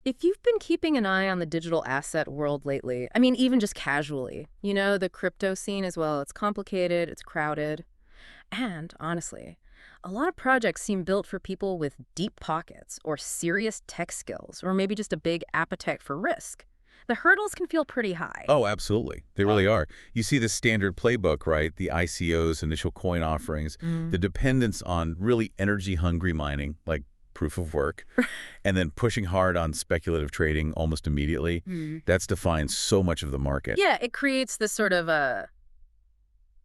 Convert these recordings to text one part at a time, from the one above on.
If you've been keeping an eye on the digital asset world lately, I mean, even just casually, the crypto scene as well, it's complicated, it's crowded. And honestly, a lot of projects seem built for people with deep pockets or serious tech skills, or maybe just a big appetite for risk. The hurdles can feel pretty high. Oh, absolutely. They really are. You see the standard playbook, right? The ICOs, initial coin offerings, the dependence on really energy-hungry mining, like proof of work, and then pushing hard on speculative trading almost immediately. That's defined so much of the market. Yeah, it creates this sort of a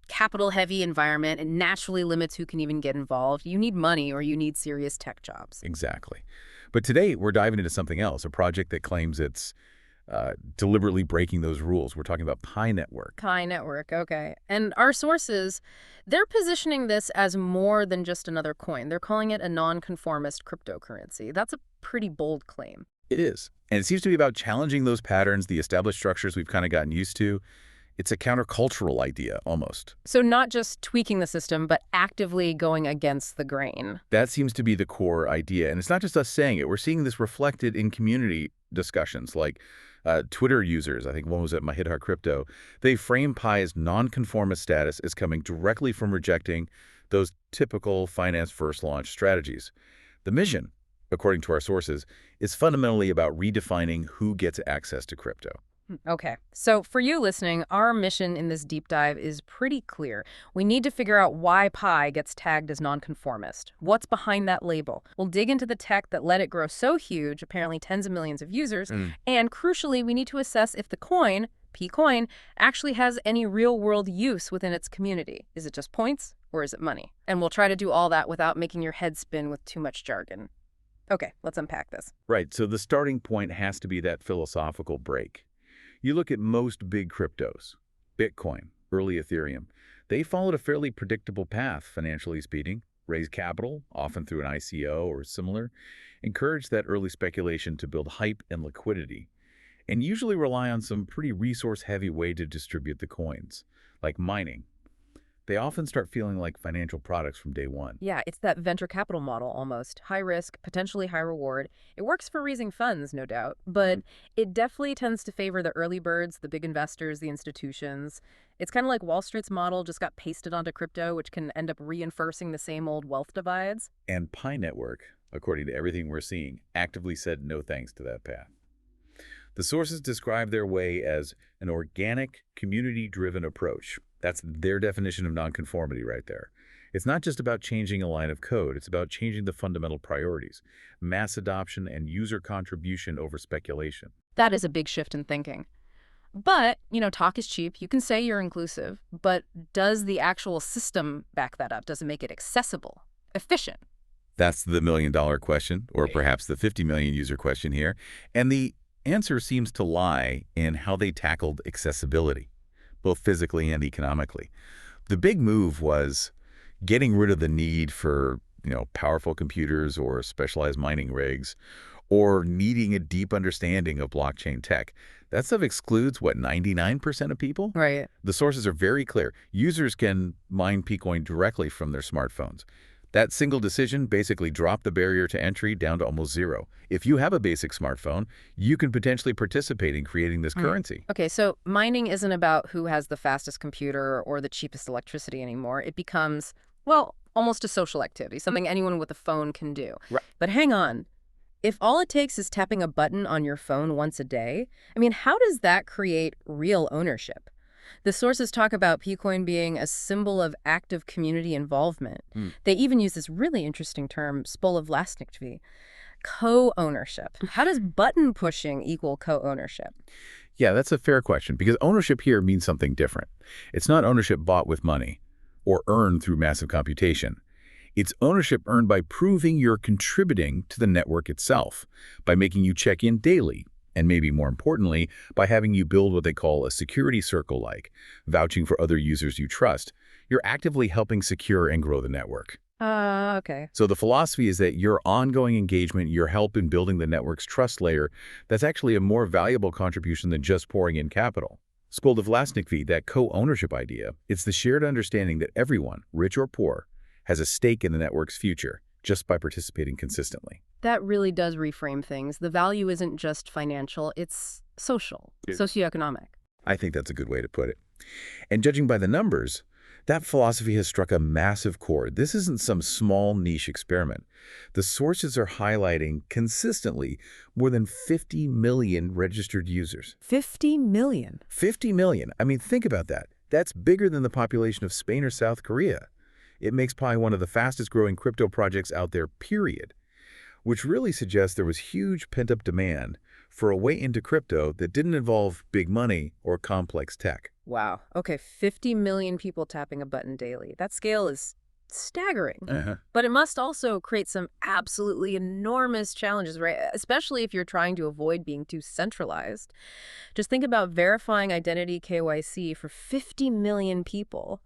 capital-heavy environment and naturally limits who can even get involved. You need money or you need serious tech jobs. Exactly. But today, we're diving into something else, a project that claims it's deliberately breaking those rules. We're talking about Pi Network. Pi Network, okay. And our sources, they're positioning this as more than just another coin. They're calling it a non-conformist cryptocurrency. That's a pretty bold claim. It is. And it seems to be about challenging those patterns, the established structures we've kind of gotten used to. It's a countercultural idea, almost. So not just tweaking the system, but actively going against the grain. That seems to be the core idea. And it's not just us saying it. We're seeing this reflected in community discussions like Twitter users. I think one was at My Hit Hard Crypto. They frame Pi's non-conformist status as coming directly from rejecting those typical finance-first launch strategies. The mission, according to our sources, is fundamentally about redefining who gets access to crypto. Okay, so for you listening, our mission in this deep dive is pretty clear. We need to figure out why Pi gets tagged as nonconformist. What's behind that label? We'll dig into the tech that let it grow so huge, apparently tens of millions of users, and crucially, we need to assess if the coin, P-Coin, actually has any real-world use within its community. Is it just points, or is it money? And we'll try to do all that without making your head spin with too much jargon. Okay, let's unpack this. Right, so the starting point has to be that philosophical break. You look at most big cryptos, Bitcoin, early Ethereum, they followed a fairly predictable path, financially speaking, raise capital, often through an ICO or similar, encourage that early speculation to build hype and liquidity, and usually rely on some pretty resource-heavy way to distribute the coins, like mining. They often start feeling like financial products from day one. Yeah, it's that venture capital model almost. High risk, potentially high reward. It works for raising funds, no doubt, but it definitely tends to favor the early birds, the big investors, the institutions. It's kind of like Wall Street's model just got pasted onto crypto, which can end up reinforcing the same old wealth divides. And Pi Network, according to everything we're seeing, actively said no thanks to that path. The sources describe their way as an organic, community-driven approach. That's their definition of nonconformity right there. It's not just about changing a line of code. It's about changing the fundamental priorities, mass adoption and user contribution over speculation. That is a big shift in thinking. But, talk is cheap. You can say you're inclusive, but does the actual system back that up? Does it make it accessible, efficient? That's the million-dollar question, or perhaps the 50 million user question here. And the answer seems to lie in how they tackled accessibility, both physically and economically. The big move was getting rid of the need for, powerful computers or specialized mining rigs, or needing a deep understanding of blockchain tech. That stuff excludes, 99% of people? Right. The sources are very clear. Users can mine P-Coin directly from their smartphones. That single decision basically dropped the barrier to entry down to almost zero. If you have a basic smartphone, you can potentially participate in creating this currency. Okay, so mining isn't about who has the fastest computer or the cheapest electricity anymore. It becomes, almost a social activity, something anyone with a phone can do. Right. But hang on. If all it takes is tapping a button on your phone once a day, how does that create real ownership? The sources talk about P-Coin being a symbol of active community involvement. They even use this really interesting term, spolovlastnikvi, co-ownership. How does button pushing equal co-ownership? Yeah, that's a fair question, because ownership here means something different. It's not ownership bought with money or earned through massive computation. It's ownership earned by proving you're contributing to the network itself, by making you check in daily, and maybe more importantly, by having you build what they call a security circle, like vouching for other users you trust. You're actively helping secure and grow the network. Okay. So the philosophy is that your ongoing engagement, your help in building the network's trust layer, that's actually a more valuable contribution than just pouring in capital. Spolovlastnikvi, that co-ownership idea, it's the shared understanding that everyone, rich or poor, has a stake in the network's future just by participating consistently. That really does reframe things. The value isn't just financial, it's social, socioeconomic. I think that's a good way to put it. And judging by the numbers, that philosophy has struck a massive chord. This isn't some small niche experiment. The sources are highlighting consistently more than 50 million registered users. 50 million. 50 million. I mean, think about that. That's bigger than the population of Spain or South Korea. It makes Pi one of the fastest growing crypto projects out there, period. Which really suggests there was huge pent-up demand for a way into crypto that didn't involve big money or complex tech. Wow. Okay, 50 million people tapping a button daily. That scale is staggering. But it must also create some absolutely enormous challenges, right? Especially if you're trying to avoid being too centralized. Just think about verifying identity KYC for 50 million people.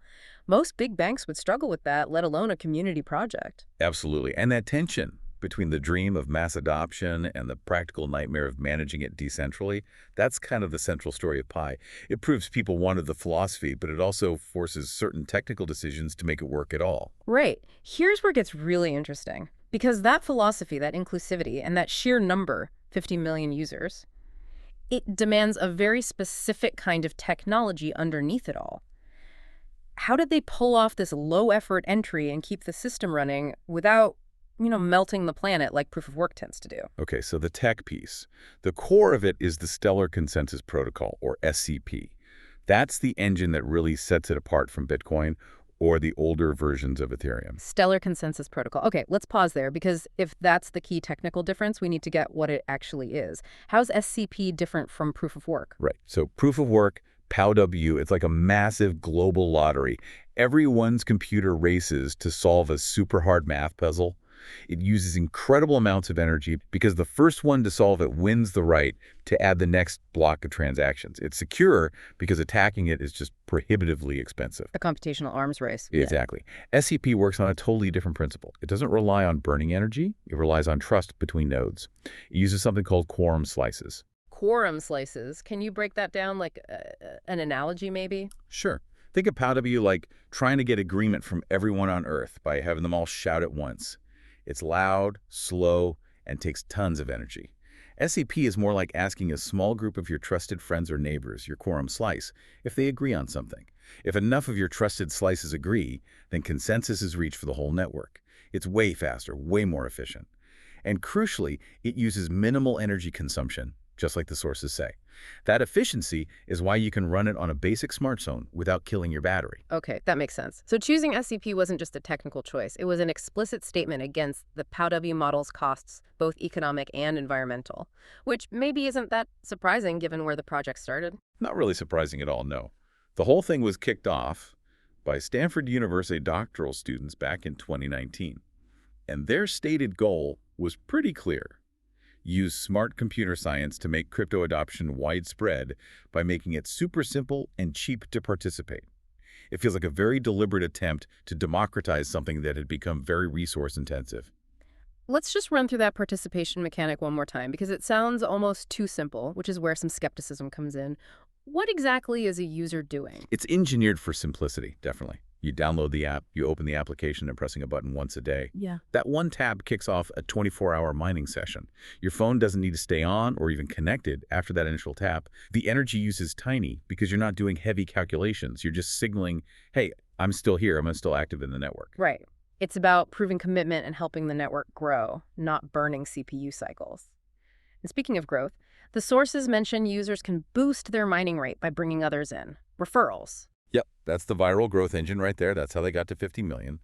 Most big banks would struggle with that, let alone a community project. Absolutely. And that tension between the dream of mass adoption and the practical nightmare of managing it decentrally, that's kind of the central story of Pi. It proves people wanted the philosophy, but it also forces certain technical decisions to make it work at all. Right. Here's where it gets really interesting. Because that philosophy, that inclusivity, and that sheer number, 50 million users, it demands a very specific kind of technology underneath it all. How did they pull off this low-effort entry and keep the system running without melting the planet like proof of work tends to do? Okay, so the tech piece. The core of it is the Stellar Consensus Protocol, or SCP. That's the engine that really sets it apart from Bitcoin or the older versions of Ethereum. Stellar Consensus Protocol. Okay, let's pause there, because if that's the key technical difference, we need to get what it actually is. How's SCP different from proof of work? Right, so proof of work, PoW, it's like a massive global lottery. Everyone's computer races to solve a super hard math puzzle. It uses incredible amounts of energy because the first one to solve it wins the right to add the next block of transactions. It's secure because attacking it is just prohibitively expensive. A computational arms race. Exactly. SCP works on a totally different principle. It doesn't rely on burning energy. It relies on trust between nodes. It uses something called quorum slices. Quorum slices. Can you break that down like an analogy maybe? Sure. Think of PoW like trying to get agreement from everyone on Earth by having them all shout at once. It's loud, slow, and takes tons of energy. SCP is more like asking a small group of your trusted friends or neighbors, your quorum slice, if they agree on something. If enough of your trusted slices agree, then consensus is reached for the whole network. It's way faster, way more efficient. And crucially, it uses minimal energy consumption, just like the sources say. That efficiency is why you can run it on a basic smartphone without killing your battery. Okay, that makes sense. So choosing SCP wasn't just a technical choice. It was an explicit statement against the PoW model's costs, both economic and environmental, which maybe isn't that surprising given where the project started. Not really surprising at all, no. The whole thing was kicked off by Stanford University doctoral students back in 2019. And their stated goal was pretty clear. Use smart computer science to make crypto adoption widespread by making it super simple and cheap to participate. It feels like a very deliberate attempt to democratize something that had become very resource-intensive. Let's just run through that participation mechanic one more time, because it sounds almost too simple, which is where some skepticism comes in. What exactly is a user doing? It's engineered for simplicity, definitely. You download the app, you open the application and pressing a button once a day. Yeah. That one tab kicks off a 24-hour mining session. Your phone doesn't need to stay on or even connected after that initial tap. The energy use is tiny because you're not doing heavy calculations. You're just signaling, hey, I'm still here, I'm still active in the network. Right. It's about proving commitment and helping the network grow, not burning CPU cycles. And speaking of growth, the sources mention users can boost their mining rate by bringing others in. Referrals. Yep, that's the viral growth engine right there. That's how they got to 50 million.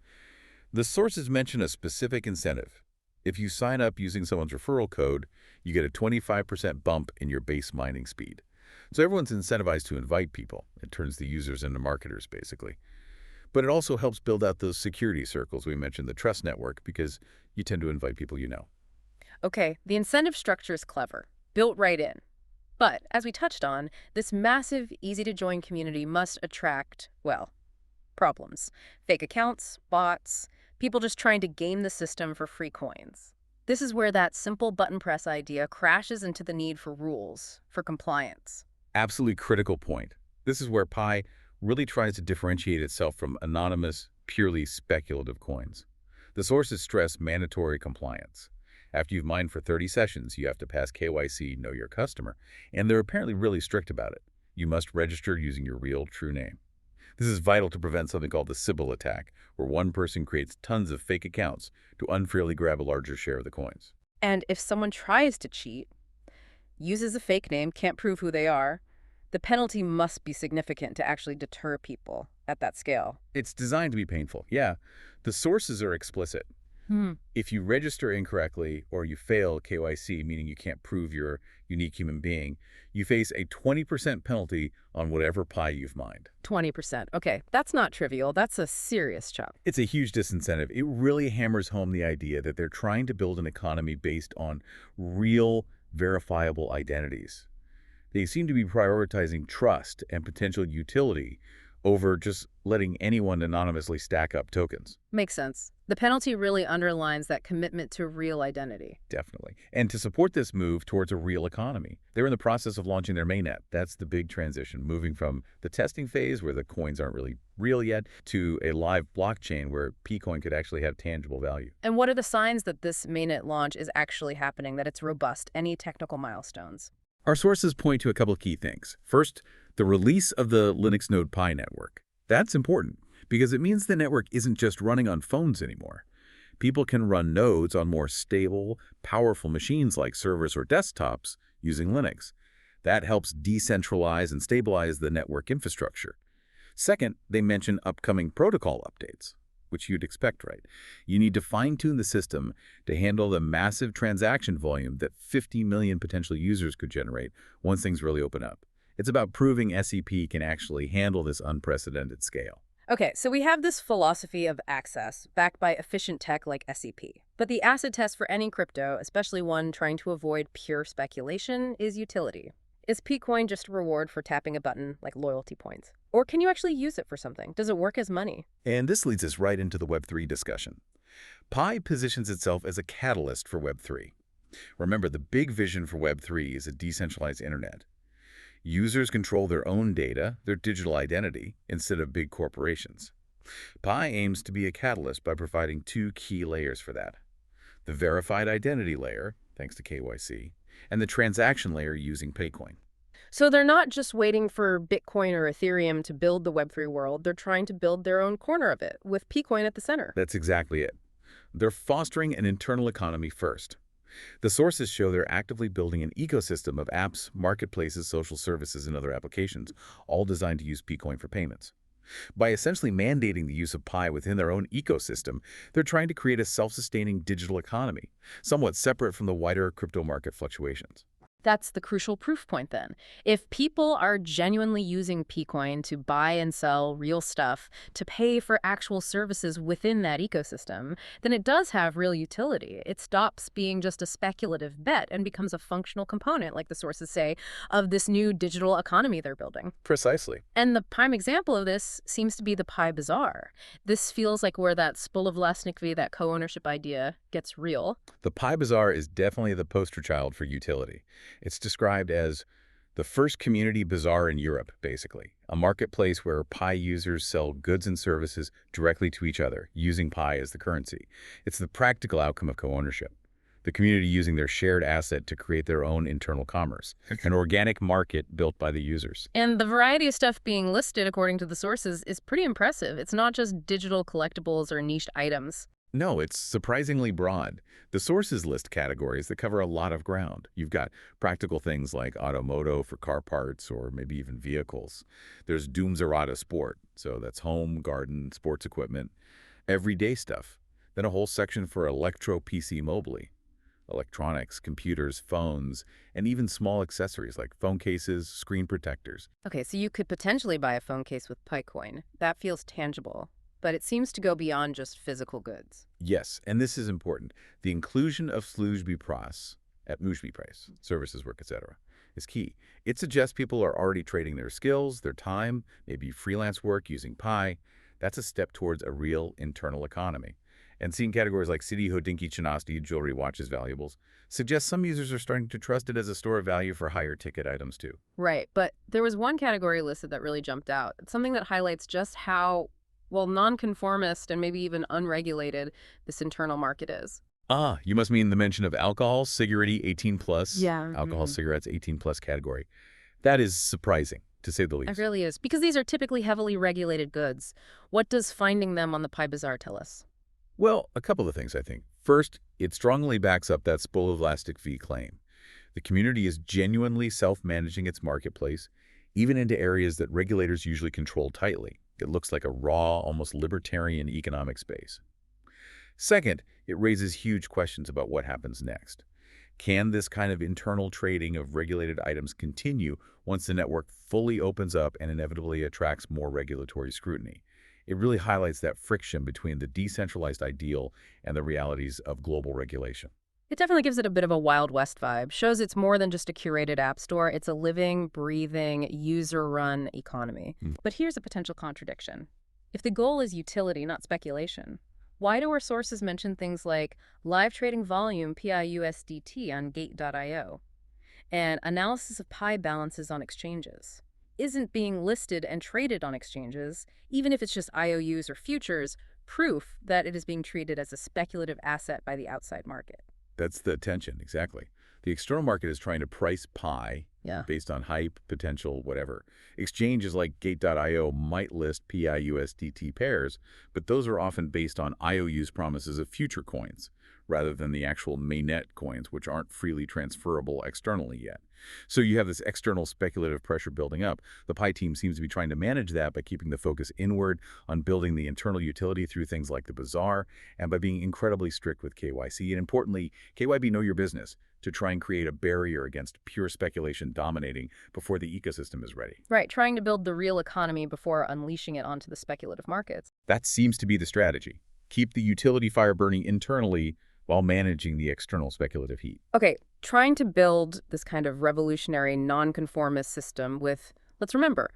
The sources mention a specific incentive. If you sign up using someone's referral code, you get a 25% bump in your base mining speed. So everyone's incentivized to invite people. It turns the users into marketers, basically. But it also helps build out those security circles we mentioned, the trust network, because you tend to invite people you know. Okay, the incentive structure is clever, built right in. But, as we touched on, this massive, easy-to-join community must attract, well, problems. Fake accounts, bots, people just trying to game the system for free coins. This is where that simple button press idea crashes into the need for rules, for compliance. Absolutely critical point. This is where Pi really tries to differentiate itself from anonymous, purely speculative coins. The sources stress mandatory compliance. After you've mined for 30 sessions, you have to pass KYC, Know Your Customer, and they're apparently really strict about it. You must register using your real, true name. This is vital to prevent something called the Sybil attack, where one person creates tons of fake accounts to unfairly grab a larger share of the coins. And if someone tries to cheat, uses a fake name, can't prove who they are, the penalty must be significant to actually deter people at that scale. It's designed to be painful. Yeah, the sources are explicit. If you register incorrectly or you fail KYC, meaning you can't prove you're a unique human being, you face a 20% penalty on whatever pie you've mined. 20%. Okay, that's not trivial. That's a serious chunk. It's a huge disincentive. It really hammers home the idea that they're trying to build an economy based on real, verifiable identities. They seem to be prioritizing trust and potential utility over just letting anyone anonymously stack up tokens. Makes sense. The penalty really underlines that commitment to real identity. Definitely. And to support this move towards a real economy, they're in the process of launching their mainnet. That's the big transition, moving from the testing phase where the coins aren't really real yet to a live blockchain where Pcoin could actually have tangible value. And what are the signs that this mainnet launch is actually happening, that it's robust? Any technical milestones? Our sources point to a couple of key things. First, the release of the Linux node Pi network. That's important because it means the network isn't just running on phones anymore. People can run nodes on more stable, powerful machines like servers or desktops using Linux. That helps decentralize and stabilize the network infrastructure. Second, they mention upcoming protocol updates, which you'd expect, right? You need to fine-tune the system to handle the massive transaction volume that 50 million potential users could generate once things really open up. It's about proving SEP can actually handle this unprecedented scale. Okay, so we have this philosophy of access, backed by efficient tech like SEP. But the acid test for any crypto, especially one trying to avoid pure speculation, is utility. Is Pcoin just a reward for tapping a button, like loyalty points? Or can you actually use it for something? Does it work as money? And this leads us right into the Web3 discussion. Pi positions itself as a catalyst for Web3. Remember, the big vision for Web3 is a decentralized internet. Users control their own data, their digital identity, instead of big corporations. Pi aims to be a catalyst by providing two key layers for that. The verified identity layer, thanks to KYC, and the transaction layer using Paycoin. So they're not just waiting for Bitcoin or Ethereum to build the Web3 world, they're trying to build their own corner of it, with Pcoin at the center. That's exactly it. They're fostering an internal economy first. The sources show they're actively building an ecosystem of apps, marketplaces, social services, and other applications, all designed to use Pcoin for payments. By essentially mandating the use of Pi within their own ecosystem, they're trying to create a self-sustaining digital economy, somewhat separate from the wider crypto market fluctuations. That's the crucial proof point then. If people are genuinely using Pcoin to buy and sell real stuff, to pay for actual services within that ecosystem, then it does have real utility. It stops being just a speculative bet and becomes a functional component, like the sources say, of this new digital economy they're building. Precisely. And the prime example of this seems to be the PiBazar. This feels like where that spoluvlastnikvi, that co-ownership idea, gets real. The PiBazar is definitely the poster child for utility. It's described as the first community bazaar in Europe, basically, a marketplace where Pi users sell goods and services directly to each other, using Pi as the currency. It's the practical outcome of co-ownership. The community using their shared asset to create their own internal commerce, an organic market built by the users. And the variety of stuff being listed, according to the sources, is pretty impressive. It's not just digital collectibles or niched items. No, it's surprisingly broad. The sources list categories that cover a lot of ground. You've got practical things like automotive for car parts or maybe even vehicles. There's Doomzerata Sport, so that's home, garden, sports equipment, everyday stuff. Then a whole section for electro PC mobily, electronics, computers, phones, and even small accessories like phone cases, screen protectors. Okay, so you could potentially buy a phone case with Pikoin. That feels tangible. But it seems to go beyond just physical goods. Yes, and this is important. The inclusion of služby at price, services work, etc., is key. It suggests people are already trading their skills, their time, maybe freelance work using Pi. That's a step towards a real internal economy. And seeing categories like city hodinky chinasti, jewelry, watches, valuables, suggests some users are starting to trust it as a store of value for higher ticket items too. Right, but there was one category listed that really jumped out. It's something that highlights just how non-conformist and maybe even unregulated this internal market is. Ah, you must mean the mention of alcohol, cigarette 18 plus, Yeah. alcohol, cigarettes 18 plus category. That is surprising, to say the It least. really is, because these are typically heavily regulated goods. What does finding them on the PiBazar tell us? Well, a couple of things, I think. First, it strongly backs up that Spolovlastic V claim. The community is genuinely self-managing its marketplace, even into areas that regulators usually control tightly. It looks like a raw, almost libertarian economic space. Second, it raises huge questions about what happens next. Can this kind of internal trading of regulated items continue once the network fully opens up and inevitably attracts more regulatory scrutiny? It really highlights that friction between the decentralized ideal and the realities of global regulation. It definitely gives it a bit of a Wild West vibe. Shows it's more than just a curated app store. It's a living, breathing, user-run economy. Mm. But here's a potential contradiction. If the goal is utility, not speculation, why do our sources mention things like live trading volume PIUSDT on gate.io and analysis of Pi balances on exchanges? Isn't being listed and traded on exchanges, even if it's just IOUs or futures, proof that it is being treated as a speculative asset by the outside market? That's the tension, exactly. The external market is trying to price pi Yeah. based on hype, potential, whatever. Exchanges like Gate.io might list PIUSDT pairs, but those are often based on IOU's promises of future coins, rather than the actual mainnet coins, which aren't freely transferable externally yet. So you have this external speculative pressure building up. The Pi team seems to be trying to manage that by keeping the focus inward on building the internal utility through things like the Bazaar and by being incredibly strict with KYC. And importantly, KYB Know Your Business to try and create a barrier against pure speculation dominating before the ecosystem is ready. Right, trying to build the real economy before unleashing it onto the speculative markets. That seems to be the strategy. Keep the utility fire burning internally while managing the external speculative heat. Okay, trying to build this kind of revolutionary non-conformist system with, let's remember,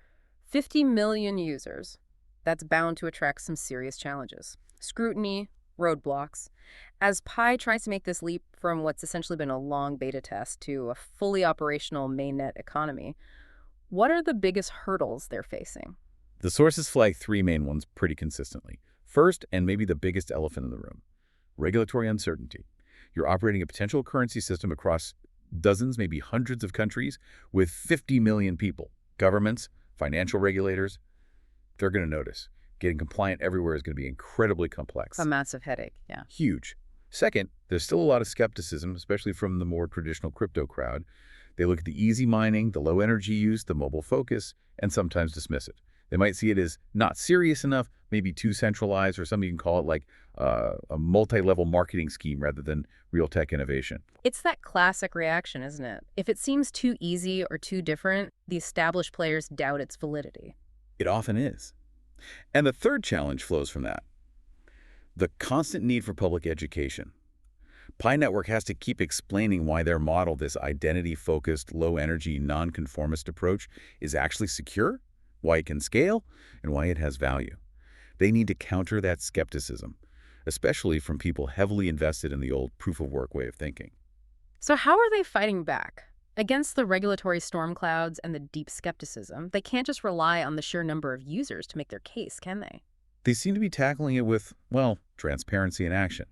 50 million users, that's bound to attract some serious challenges. Scrutiny, roadblocks. As Pi tries to make this leap from what's essentially been a long beta test to a fully operational mainnet economy, what are the biggest hurdles they're facing? The sources flag three main ones pretty consistently. First, and maybe the biggest elephant in the room, regulatory uncertainty. You're operating a potential currency system across dozens, maybe hundreds of countries with 50 million people. Governments, financial regulators, they're going to notice. Getting compliant everywhere is going to be incredibly complex. A massive headache, yeah. Huge. Second, there's still a lot of skepticism, especially from the more traditional crypto crowd. They look at the easy mining, the low energy use, the mobile focus, and sometimes dismiss it. They might see it as not serious enough, maybe too centralized, or some even call it like a multi-level marketing scheme rather than real tech innovation. It's that classic reaction, isn't it? If it seems too easy or too different, the established players doubt its validity. It often is. And the third challenge flows from that. The constant need for public education. Pi Network has to keep explaining why their model, this identity-focused, low-energy, non-conformist approach, is actually secure, why it can scale, and why it has value. They need to counter that skepticism, especially from people heavily invested in the old proof-of-work way of thinking. So how are they fighting back? Against the regulatory storm clouds and the deep skepticism, they can't just rely on the sheer number of users to make their case, can they? They seem to be tackling it with, well, transparency and action.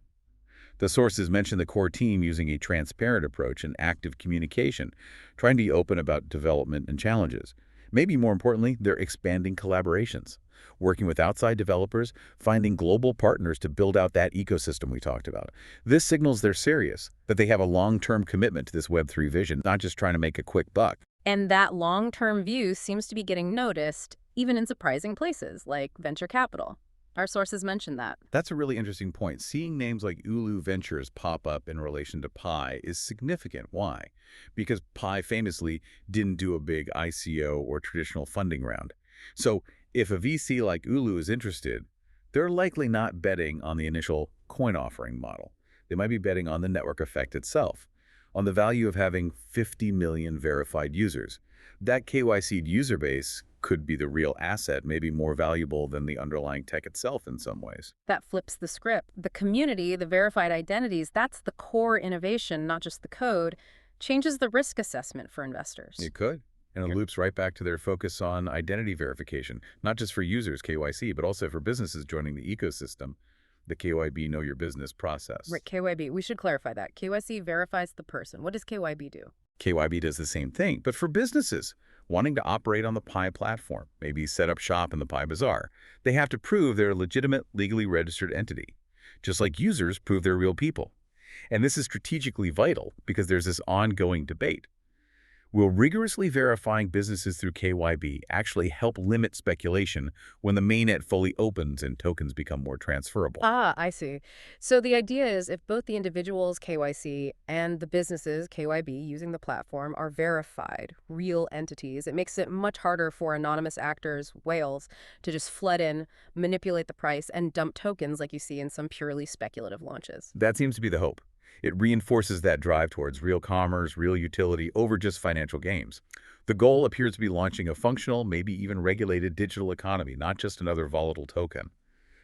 The sources mention the core team using a transparent approach and active communication, trying to be open about development and challenges. Maybe more importantly, they're expanding collaborations, working with outside developers, finding global partners to build out that ecosystem we talked about. This signals they're serious, that they have a long-term commitment to this Web3 vision, not just trying to make a quick buck. And that long-term view seems to be getting noticed, even in surprising places like venture capital. Our sources mentioned that. That's a really interesting point. Seeing names like Ulu Ventures pop up in relation to Pi is significant. Why? Because Pi famously didn't do a big ICO or traditional funding round. So if a VC like Ulu is interested, they're likely not betting on the initial coin offering model. They might be betting on the network effect itself, on the value of having 50 million verified users. That KYC'd user base could be the real asset, maybe more valuable than the underlying tech itself in some ways. That flips the script. The community, the verified identities, that's the core innovation, not just the code, changes the risk assessment for investors. It could. And it loops right back to their focus on identity verification, not just for users, KYC, but also for businesses joining the ecosystem. the KYB Know Your Business process. Right, KYB. We should clarify that. KYC verifies the person. What does KYB do? KYB does the same thing, but for businesses wanting to operate on the Pi platform, maybe set up shop in the PiBazar, they have to prove they're a legitimate, legally registered entity, just like users prove they're real people. And this is strategically vital because there's this ongoing debate. Will rigorously verifying businesses through KYB actually help limit speculation when the mainnet fully opens and tokens become more transferable? Ah, I see. So the idea is if both the individuals, KYC, and the businesses, KYB, using the platform are verified, real entities, it makes it much harder for anonymous actors, whales, to just flood in, manipulate the price, and dump tokens like you see in some purely speculative launches. That seems to be the hope. It reinforces that drive towards real commerce, real utility over just financial games. The goal appears to be launching a functional, maybe even regulated digital economy, not just another volatile token.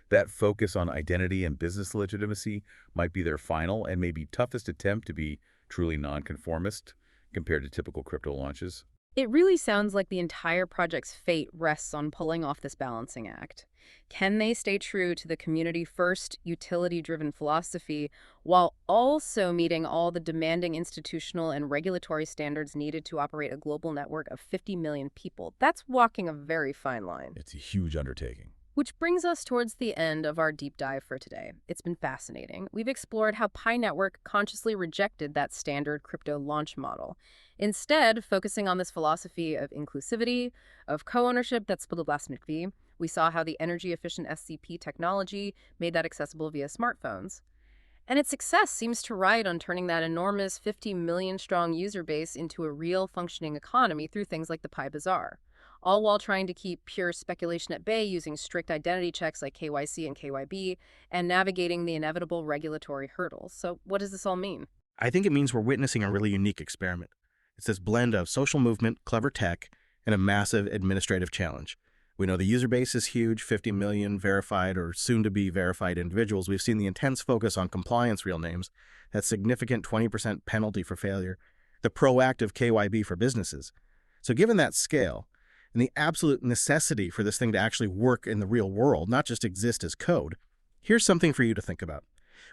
That focus on identity and business legitimacy might be their final and maybe toughest attempt to be truly non-conformist compared to typical crypto launches. It really sounds like the entire project's fate rests on pulling off this balancing act. Can they stay true to the community-first, utility-driven philosophy while also meeting all the demanding institutional and regulatory standards needed to operate a global network of 50 million people? That's walking a very fine line. It's a huge undertaking. Which brings us towards the end of our deep dive for today. It's been fascinating. We've explored how Pi Network consciously rejected that standard crypto launch model, instead focusing on this philosophy of inclusivity, of co-ownership that split fee. We saw how the energy-efficient SCP technology made that accessible via smartphones. And its success seems to ride on turning that enormous 50 million-strong user base into a real functioning economy through things like the PiBazar, all while trying to keep pure speculation at bay using strict identity checks like KYC and KYB and navigating the inevitable regulatory hurdles. So what does this all mean? I think it means we're witnessing a really unique experiment. It's this blend of social movement, clever tech, and a massive administrative challenge. We know the user base is huge, 50 million verified or soon-to-be verified individuals. We've seen the intense focus on compliance real names, that significant 20% penalty for failure, the proactive KYB for businesses. So given that scale, and the absolute necessity for this thing to actually work in the real world, not just exist as code, here's something for you to think about.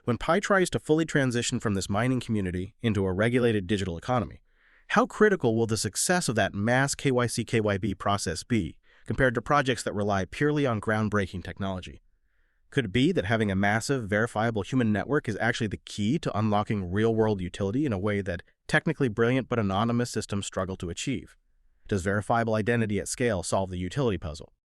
When Pi tries to fully transition from this mining community into a regulated digital economy, how critical will the success of that mass KYC-KYB process be compared to projects that rely purely on groundbreaking technology? Could it be that having a massive, verifiable human network is actually the key to unlocking real-world utility in a way that technically brilliant but anonymous systems struggle to achieve? Does verifiable identity at scale solve the utility puzzle?